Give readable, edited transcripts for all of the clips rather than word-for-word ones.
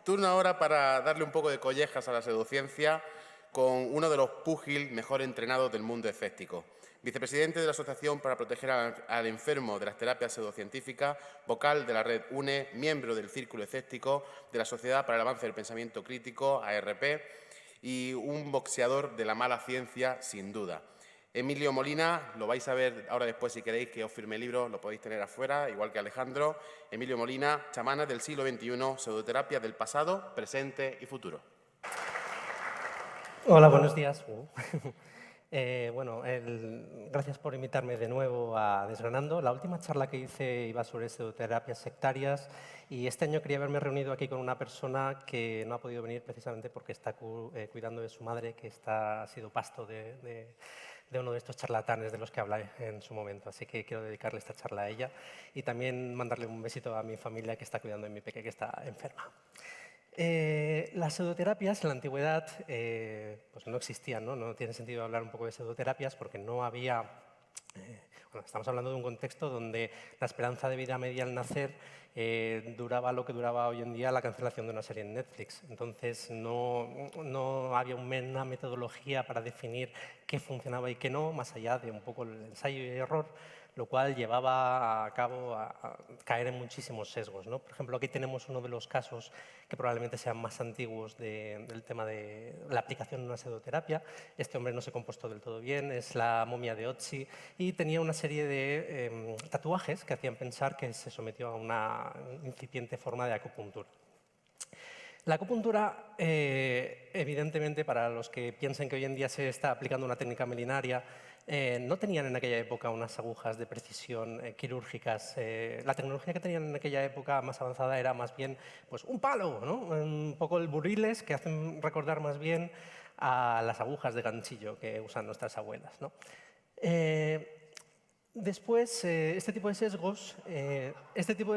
Turno ahora para darle un poco de collejas a la pseudociencia con uno de los púgiles mejor entrenados del mundo escéptico. Vicepresidente de la Asociación para Proteger al Enfermo de las Terapias Pseudocientíficas, vocal de la red UNE, miembro del Círculo Escéptico de la Sociedad para el Avance del Pensamiento Crítico, ARP, y un boxeador de la mala ciencia, sin duda. Emilio Molina, lo vais a ver ahora después si queréis que os firme el libro, lo podéis tener afuera, igual que Alejandro. Emilio Molina, Chamanes del siglo XXI, pseudoterapias del pasado, presente y futuro. Hola, buenos días. Gracias por invitarme de nuevo a Desgranando. La última charla que hice iba sobre pseudoterapias sectarias y este año quería haberme reunido aquí con una persona que no ha podido venir precisamente porque está cuidando de su madre, que ha sido pasto de uno de estos charlatanes de los que hablé en su momento. Así que quiero dedicarle esta charla a ella y también mandarle un besito a mi familia que está cuidando de mi peque que está enferma. Las pseudoterapias en la antigüedad pues no existían, ¿no? No tiene sentido hablar un poco de pseudoterapias porque no había... bueno, estamos hablando de un contexto donde la esperanza de vida media al nacer duraba lo que duraba hoy en día la cancelación de una serie en Netflix. Entonces, no había una metodología para definir qué funcionaba y qué no, más allá de un poco el ensayo y error, lo cual llevaba a cabo a caer en muchísimos sesgos, ¿no? Por ejemplo, aquí tenemos uno de los casos que probablemente sean más antiguos del tema de la aplicación de una pseudoterapia. Este hombre no se comportó del todo bien, es la momia de Otzi, y tenía una serie de tatuajes que hacían pensar que se sometió a una incipiente forma de acupuntura. La acupuntura, evidentemente, para los que piensen que hoy en día se está aplicando una técnica milenaria, no tenían en aquella época unas agujas de precisión quirúrgicas. La tecnología que tenían en aquella época más avanzada era más bien pues, un palo, ¿no? Un poco el buriles que hacen recordar más bien a las agujas de ganchillo que usan nuestras abuelas, ¿no? Después, este tipo de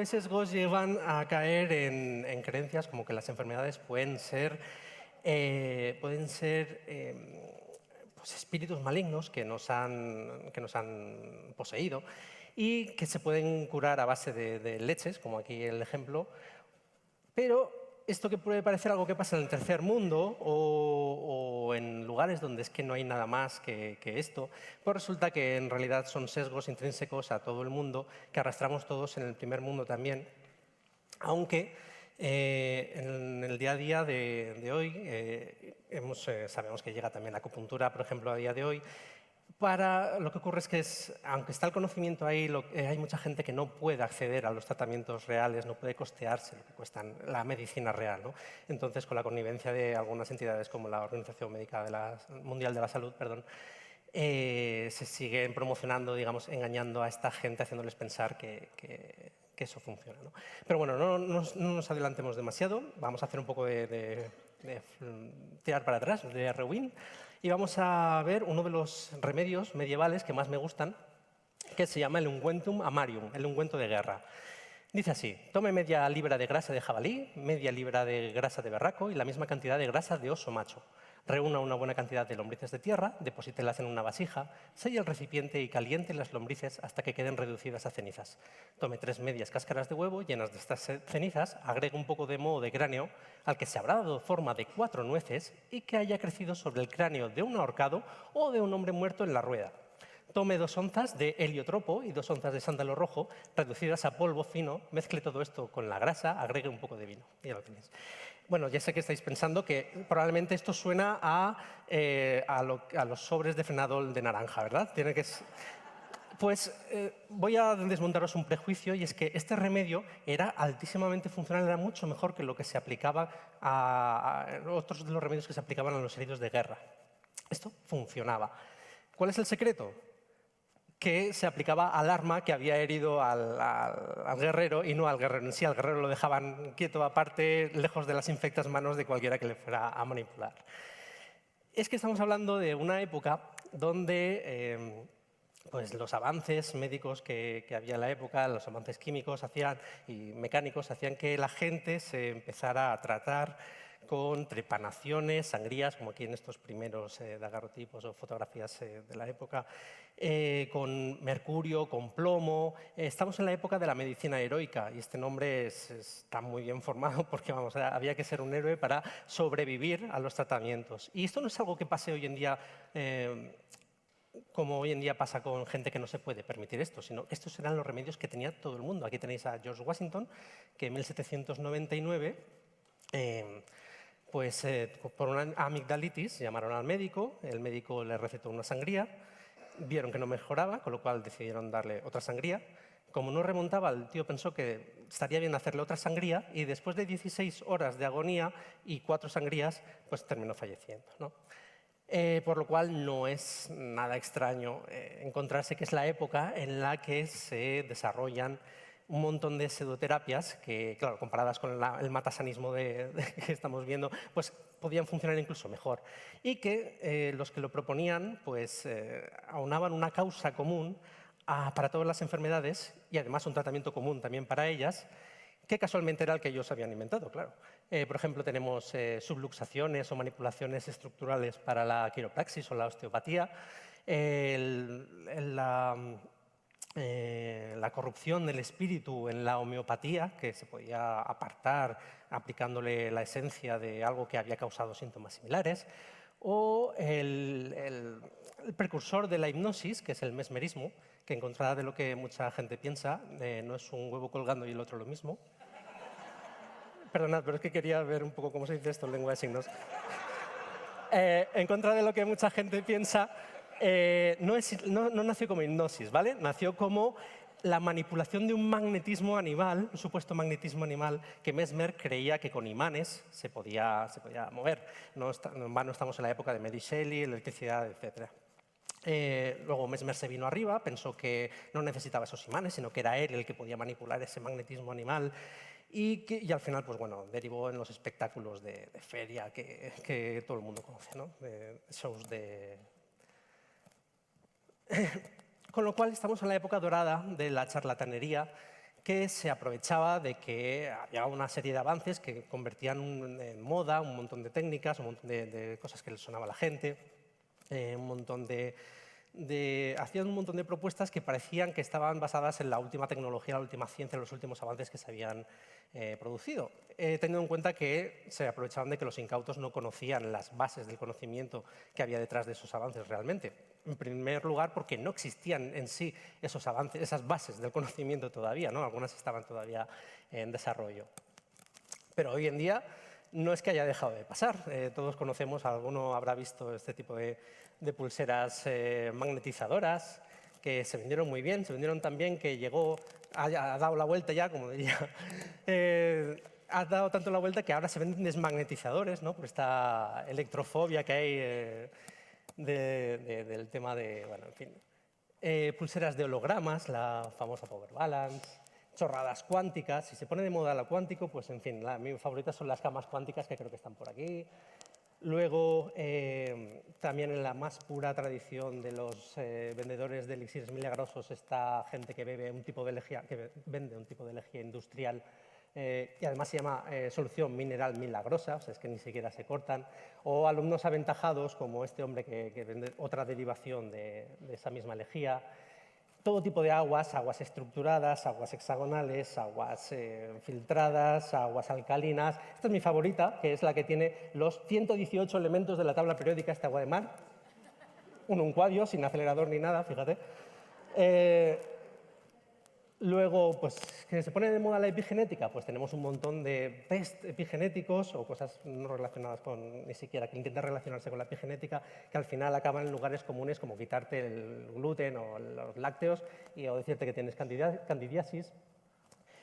sesgos llevan a caer en creencias como que las enfermedades pueden ser pues espíritus malignos que nos han poseído y que se pueden curar a base de leches, como aquí el ejemplo, pero esto que puede parecer algo que pasa en el tercer mundo o en lugares donde es que no hay nada más que esto, pues resulta que en realidad son sesgos intrínsecos a todo el mundo que arrastramos todos en el primer mundo también, aunque en el día a día de hoy sabemos que llega también la acupuntura, por ejemplo, a día de hoy. Lo que ocurre es que, aunque está el conocimiento ahí, hay mucha gente que no puede acceder a los tratamientos reales, no puede costearse lo que cuesta la medicina real, ¿no? Entonces, con la connivencia de algunas entidades como la Organización Mundial de la Salud, se siguen promocionando, digamos, engañando a esta gente, haciéndoles pensar que eso funciona, ¿no? Pero bueno, no nos adelantemos demasiado, vamos a hacer un poco de tirar para atrás, de rewind, y vamos a ver uno de los remedios medievales que más me gustan, que se llama el ungüentum amarium, el ungüento de guerra. Dice así: tome media libra de grasa de jabalí, media libra de grasa de berraco y la misma cantidad de grasa de oso macho. Reúna una buena cantidad de lombrices de tierra, deposítelas en una vasija, selle el recipiente y caliente las lombrices hasta que queden reducidas a cenizas. Tome 3 medias cáscaras de huevo llenas de estas cenizas, agregue un poco de moho de cráneo al que se habrá dado forma de 4 nueces y que haya crecido sobre el cráneo de un ahorcado o de un hombre muerto en la rueda. Tome 2 onzas de heliotropo y 2 onzas de sándalo rojo reducidas a polvo fino, mezcle todo esto con la grasa, agregue un poco de vino. Ya lo tenéis. Bueno, ya sé que estáis pensando que probablemente esto suena a los sobres de Fenadol de naranja, ¿verdad? Pues voy a desmontaros un prejuicio, y es que este remedio era altísimamente funcional, era mucho mejor que lo que se aplicaba a otros de los remedios que se aplicaban a los heridos de guerra. Esto funcionaba. ¿Cuál es el secreto? Que se aplicaba al arma que había herido al guerrero y no al guerrero en sí. Al guerrero lo dejaban quieto aparte, lejos de las infectas manos de cualquiera que le fuera a manipular. Es que estamos hablando de una época donde pues los avances médicos que había en la época, los avances químicos y mecánicos hacían que la gente se empezara a tratar con trepanaciones, sangrías, como aquí en estos primeros daguerrotipos o fotografías de la época, con mercurio, con plomo. Estamos en la época de la medicina heroica y este nombre está muy bien formado porque vamos, había que ser un héroe para sobrevivir a los tratamientos. Y esto no es algo que pase hoy en día como hoy en día pasa con gente que no se puede permitir esto, sino que estos eran los remedios que tenía todo el mundo. Aquí tenéis a George Washington, que en 1799, por una amigdalitis, llamaron al médico, el médico le recetó una sangría, vieron que no mejoraba, con lo cual decidieron darle otra sangría. Como no remontaba, el tío pensó que estaría bien hacerle otra sangría y después de 16 horas de agonía y 4 sangrías, pues terminó falleciendo, ¿no? Por lo cual no es nada extraño encontrarse que es la época en la que se desarrollan un montón de pseudoterapias que, claro, comparadas con el matasanismo que estamos viendo, pues podían funcionar incluso mejor. Y que los que lo proponían pues aunaban una causa común para todas las enfermedades y además un tratamiento común también para ellas, que casualmente era el que ellos habían inventado, claro. Por ejemplo, tenemos subluxaciones o manipulaciones estructurales para la quiropraxis o la osteopatía, la corrupción del espíritu en la homeopatía, que se podía apartar aplicándole la esencia de algo que había causado síntomas similares, o el precursor de la hipnosis, que es el mesmerismo, que en contra de lo que mucha gente piensa, no es un huevo colgando y el otro lo mismo. Perdonad, pero es que quería ver un poco cómo se dice esto en lengua de signos. En contra de lo que mucha gente piensa, no nació como hipnosis, ¿vale? Nació como la manipulación de un magnetismo animal, un supuesto magnetismo animal, que Mesmer creía que con imanes se podía mover. No en vano estamos en la época de Mary Shelley, electricidad, etc. Luego Mesmer se vino arriba, pensó que no necesitaba esos imanes, sino que era él el que podía manipular ese magnetismo animal. Y al final, pues bueno, derivó en los espectáculos de feria que todo el mundo conoce, ¿no? Shows de... Con lo cual estamos en la época dorada de la charlatanería, que se aprovechaba de que había una serie de avances que convertían en moda un montón de técnicas, un montón de cosas que les sonaba a la gente, hacían un montón de propuestas que parecían que estaban basadas en la última tecnología, la última ciencia, los últimos avances que se habían producido, teniendo en cuenta que se aprovechaban de que los incautos no conocían las bases del conocimiento que había detrás de esos avances realmente. En primer lugar, porque no existían en sí esos avances, esas bases del conocimiento todavía, ¿no? Algunas estaban todavía en desarrollo. Pero hoy en día no es que haya dejado de pasar. Todos conocemos, alguno habrá visto este tipo de pulseras magnetizadoras que se vendieron muy bien, se vendieron tan bien que ha dado la vuelta ya, como diría, ha dado tanto la vuelta que ahora se venden desmagnetizadores, ¿no? Por esta electrofobia que hay del tema de, bueno, en fin. Pulseras de hologramas, la famosa Power Balance, chorradas cuánticas. Si se pone de moda lo cuántico, pues en fin, mis favoritas son las camas cuánticas, que creo que están por aquí. Luego, también en la más pura tradición de los vendedores de elixires milagrosos está gente que vende un tipo de lejía industrial y además se llama solución mineral milagrosa, o sea, es que ni siquiera se cortan. O alumnos aventajados, como este hombre que vende otra derivación de esa misma lejía. Todo tipo de aguas, aguas estructuradas, aguas hexagonales, aguas filtradas, aguas alcalinas. Esta es mi favorita, que es la que tiene los 118 elementos de la tabla periódica, este agua de mar. Un uncuadio, sin acelerador ni nada, fíjate. Luego, pues, que se pone de moda la epigenética, pues tenemos un montón de test epigenéticos o cosas no relacionadas con ni siquiera, que intentan relacionarse con la epigenética, que al final acaban en lugares comunes como quitarte el gluten o los lácteos o decirte que tienes candidiasis.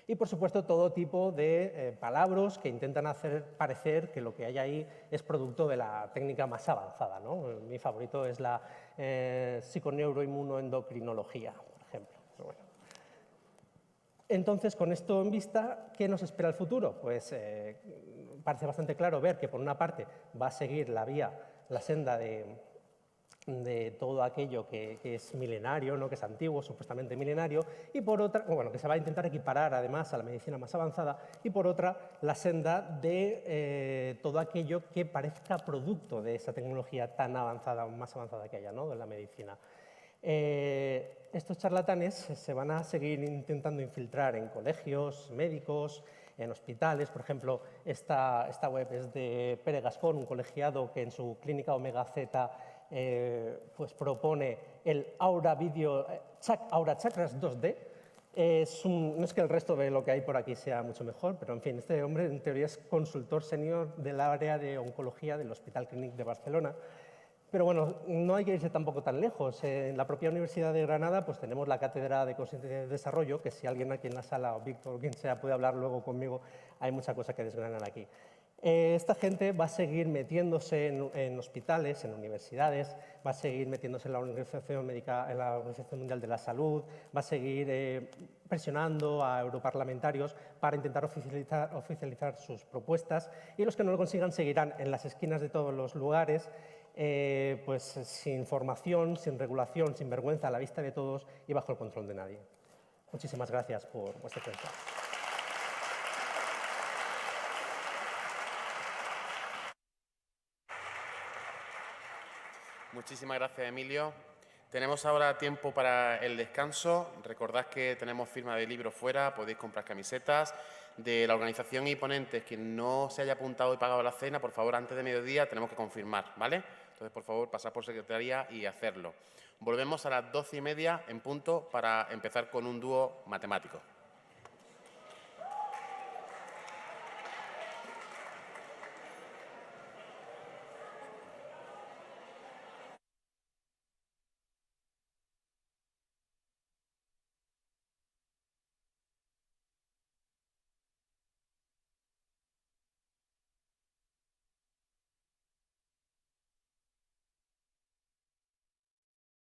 Y, por supuesto, todo tipo de palabras que intentan hacer parecer que lo que hay ahí es producto de la técnica más avanzada, ¿no? Mi favorito es la psiconeuroinmunoendocrinología, por ejemplo. Pero bueno. Entonces, con esto en vista, ¿qué nos espera el futuro? Pues parece bastante claro ver que, por una parte, va a seguir la senda de de todo aquello que es milenario, ¿no? Que es antiguo, supuestamente milenario, y por otra, bueno, que se va a intentar equiparar además a la medicina más avanzada, y por otra, la senda de todo aquello que parezca producto de esa tecnología tan avanzada o más avanzada que haya, ¿no? De la medicina. Estos charlatanes se van a seguir intentando infiltrar en colegios médicos, en hospitales. Por ejemplo, esta web es de Pere Gascón, un colegiado que en su clínica Omega Z pues propone el Aura Chakras 2D. No es que el resto de lo que hay por aquí sea mucho mejor, pero en fin, este hombre en teoría es consultor senior del área de oncología del Hospital Clínic de Barcelona. Pero bueno, no hay que irse tampoco tan lejos. En la propia Universidad de Granada pues tenemos la Cátedra de Conciencia y Desarrollo, que si alguien aquí en la sala, o Víctor o quien sea, puede hablar luego conmigo, hay mucha cosa que desgranar aquí. Esta gente va a seguir metiéndose en hospitales, en universidades, va a seguir metiéndose en la Organización Mundial de la Salud, va a seguir presionando a europarlamentarios para intentar oficializar sus propuestas, y los que no lo consigan seguirán en las esquinas de todos los lugares, pues sin formación, sin regulación, sin vergüenza, a la vista de todos y bajo el control de nadie. Muchísimas gracias por vuestra atención. Muchísimas gracias, Emilio. Tenemos ahora tiempo para el descanso. Recordad que tenemos firma de libros fuera, podéis comprar camisetas. De la organización y ponentes, quien no se haya apuntado y pagado la cena, por favor, antes de mediodía tenemos que confirmar, ¿vale? Entonces, por favor, pasad por secretaría y hacerlo. Volvemos a las 12:30 en punto para empezar con un dúo matemático.